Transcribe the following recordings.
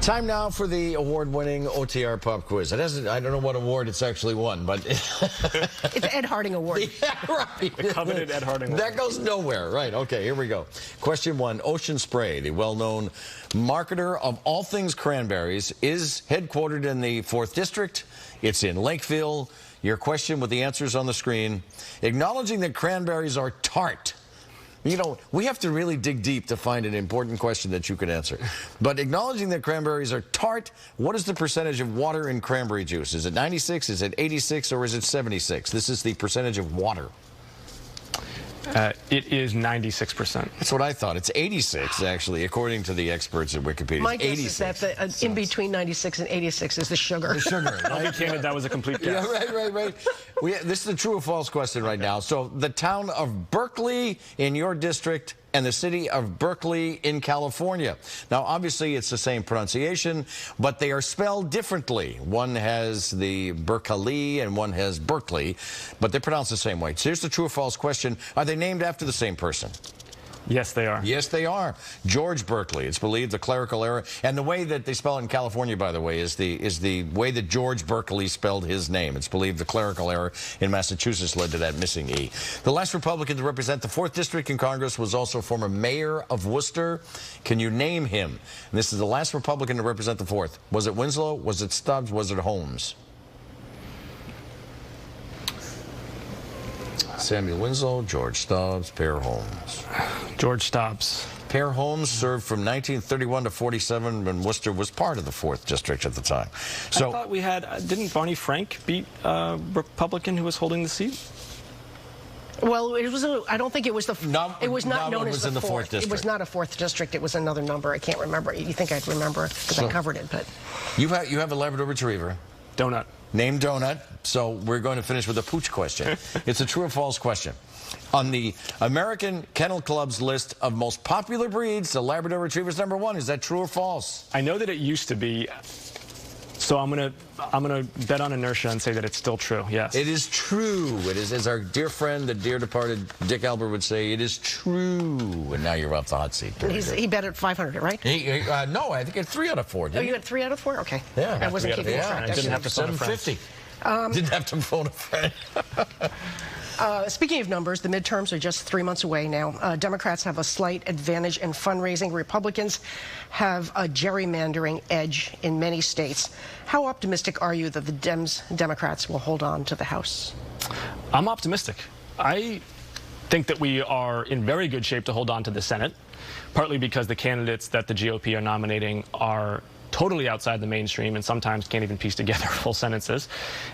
Time now for the award-winning OTR pop quiz. It hasn't, I don't know what award it's actually won, but it's Ed Harding Award. Yeah, right. The coveted Ed Harding Award. That goes nowhere. Right. Okay, here we go. Question one. Ocean Spray, the well-known marketer of all things cranberries, is headquartered in the 4th District. It's in Lakeville. Your question with the answers on the screen. Acknowledging that cranberries are tart. You know, we have to really dig deep to find an important question that you can answer. But acknowledging that cranberries are tart, what is the percentage of water in cranberry juice? Is it 96, is it 86, or is it 76? This is the percentage of water. It is 96%. That's what I thought. It's 86, actually, according to the experts at Wikipedia. My guess is that in between 96 and 86 is the sugar. The sugar. I'll be candid, that was a complete guess. Yeah, right. This is a true or false question right now. So the town of Berkeley in your district and the city of Berkeley in California. Now, obviously, it's the same pronunciation, but they are spelled differently. One has the Berkeley and one has Berkeley, but they're pronounced the same way. So here's the true or false question. Are they named after the same person? Yes, they are. Yes, they are. George Berkeley. It's believed the clerical error, and the way that they spell it in California, by the way, is the way that George Berkeley spelled his name. It's believed the clerical error in Massachusetts led to that missing E. The last Republican to represent the 4th District in Congress was also former mayor of Worcester. Can you name him? And this is the last Republican to represent the 4th. Was it Winslow? Was it Stubbs? Was it Holmes? Samuel Winslow, George Stubbs, Per Holmes. George Stubbs. Per Holmes served from 1931 to 47 when Worcester was part of the 4th District at the time. So I thought we had, didn't Barney Frank beat a Republican who was holding the seat? Well, it was. I don't think it was the. It was not known as the 4th District. It was not a 4th District. It was another number. I can't remember. You think I'd remember because I covered it, but. You have a Labrador Retriever. Donut. Named Donut. So we're going to finish with a pooch question. It's a true or false question. On the American Kennel Club's list of most popular breeds, the Labrador Retriever is #1. Is that true or false? I know that it used to be. So I'm gonna bet on inertia and say that it's still true. Yes. It is true. It is, as our dear friend, the dear departed Dick Albert would say, it is true. And now you're off the hot seat. He bet at 500, right? No, I think it's 3 out of 4. Oh, you had 3 out of 4? Okay. Yeah. I wasn't keeping track. I didn't have to phone a friend. 750. Didn't have to phone a friend. Speaking of numbers, the midterms are just 3 months away now. Democrats have a slight advantage in fundraising. Republicans have a gerrymandering edge in many states. How optimistic are you that the Democrats will hold on to the House? I'm optimistic. I think that we are in very good shape to hold on to the Senate, partly because the candidates that the GOP are nominating are totally outside the mainstream and sometimes can't even piece together full sentences.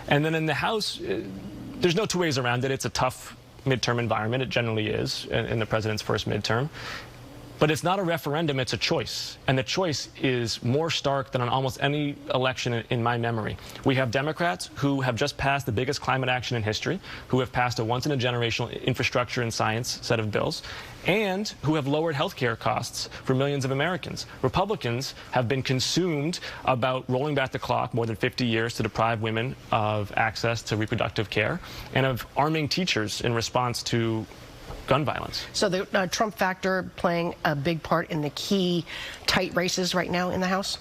And then in the House, there's no two ways around it. It's a tough midterm environment. It generally is in the president's first midterm. But it's not a referendum, it's a choice. And the choice is more stark than on almost any election in my memory. We have Democrats who have just passed the biggest climate action in history, who have passed a once-in-a-generational infrastructure and science set of bills, and who have lowered health care costs for millions of Americans. Republicans have been consumed about rolling back the clock more than 50 years to deprive women of access to reproductive care and of arming teachers in response to gun violence. So the Trump factor playing a big part in the key tight races right now in the House?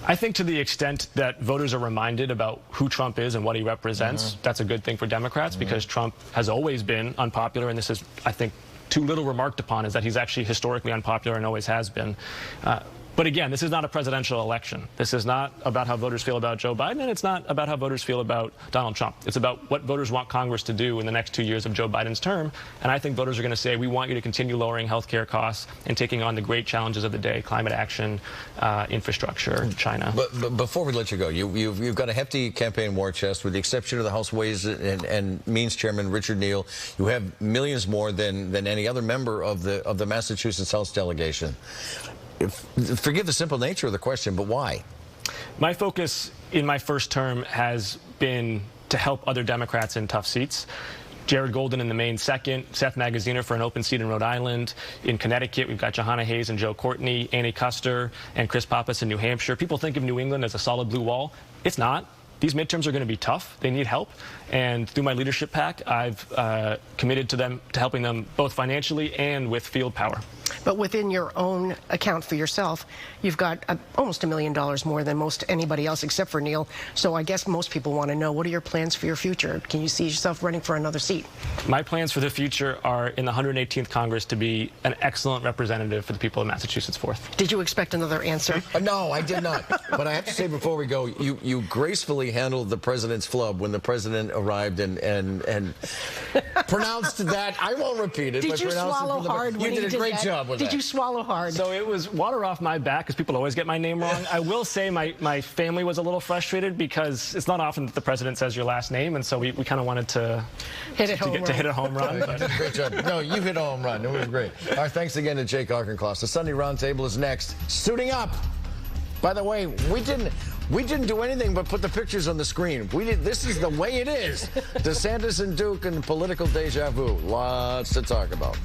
I think to the extent that voters are reminded about who Trump is and what he represents, that's a good thing for Democrats because Trump has always been unpopular, and this is, I think, too little remarked upon is that he's actually historically unpopular and always has been. But again, this is not a presidential election. This is not about how voters feel about Joe Biden, and it's not about how voters feel about Donald Trump. It's about what voters want Congress to do in the next 2 years of Joe Biden's term. And I think voters are going to say, we want you to continue lowering health care costs and taking on the great challenges of the day, climate action, infrastructure, China. But before we let you go, you've got a hefty campaign war chest, with the exception of the House Ways and Means Chairman Richard Neal. You have millions more than any other member of the Massachusetts House delegation. Forgive the simple nature of the question, but why? My focus in my first term has been to help other Democrats in tough seats. Jared Golden in the Maine second, Seth Magaziner for an open seat in Rhode Island. In Connecticut, we've got Johanna Hayes and Joe Courtney, Annie Custer and Chris Pappas in New Hampshire. People think of New England as a solid blue wall. It's not. these midterms are going to be tough. They need help. And through my leadership PAC, I've committed to helping them both financially and with field power. But within your own account for yourself, you've got almost $1 million more than most anybody else except for Neil. So I guess most people want to know, what are your plans for your future? Can you see yourself running for another seat? My plans for the future are in the 118th Congress to be an excellent representative for the people of Massachusetts 4th. Did you expect another answer? No, I did not. But I have to say before we go, you gracefully handled the president's flub when the president arrived and pronounced that. I won't repeat it. Did you swallow hard when you did a great job with that. Did you swallow hard? So it was water off my back, because people always get my name wrong. I will say my family was a little frustrated, because it's not often that the president says your last name, and so we kind of wanted to hit a home run. Great job. No, you hit a home run. It was great. All right, thanks again to Jake Auchincloss. The Sunday Roundtable is next. Suiting up. By the way, we didn't do anything but put the pictures on the screen. This is the way it is. DeSantis and Duke and political deja vu. Lots to talk about.